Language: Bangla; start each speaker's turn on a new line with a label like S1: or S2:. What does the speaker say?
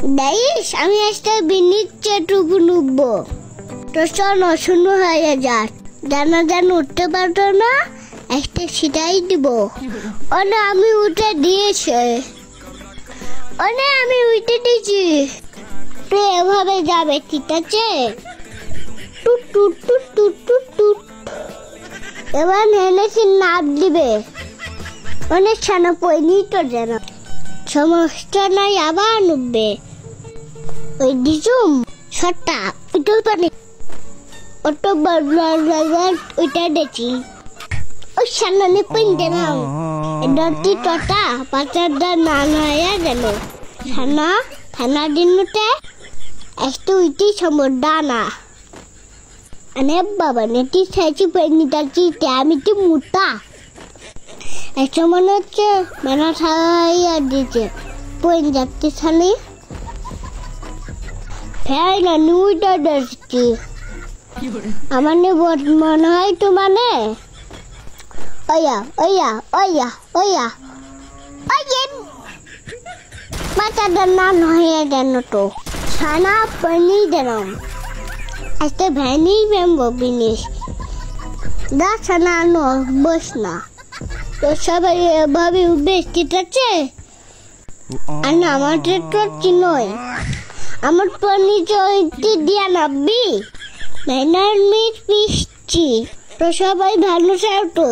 S1: দেখিস আমি একটা বিনির চেটুকু নুবো তোর অশূন্য হয়ে যাক যেন উঠতে পারতো না একটা সেটাই দিব অনে আমি উঠে দিয়েছে অনে আমি উঠে দিয়েছি তুই এভাবে যাবে ঠিক আছে টুট টুট টুট টুট টুট টুট এবার হেনেছি নাপ দিবে অনেক ছানা পয়নি তো যেন সমস্যা নাই আবার নুববে ওই দিছুম ছটা ওইটাও পানি অটো ওইটা দেখি ওই সামনে পিনতে নাও এডটি টটা পাচারটা না নয়া গেল ছানা থানা দিনতে একটু উইটি সমুদ্র না আনে বাবা নেটি সাইছি পেনি দাচ্ছি আমি তো মুটা একটা মনে হচ্ছে মেনা ছাড়াইয়া দিয়েছে পইন যাচ্ছে ছানি ফেরাই না নুইটা দেখছি আমার মনে হয় তো মানে ওয়া ওয়া ওয়া ওয়া ওয়ে মাথা না নয় যেন তো ছানা পানি দেন একটা ভ্যানি ভ্যাম্বো বিনিস দা ছানা নো বস না তো সবাই এভাবে বেশ ঠিক আছে আর আমাদের তো চিনই আমার পানি চইতে দিয়া নাববি মেনার মিট পিসছি তো সবাই ভালো থাকো।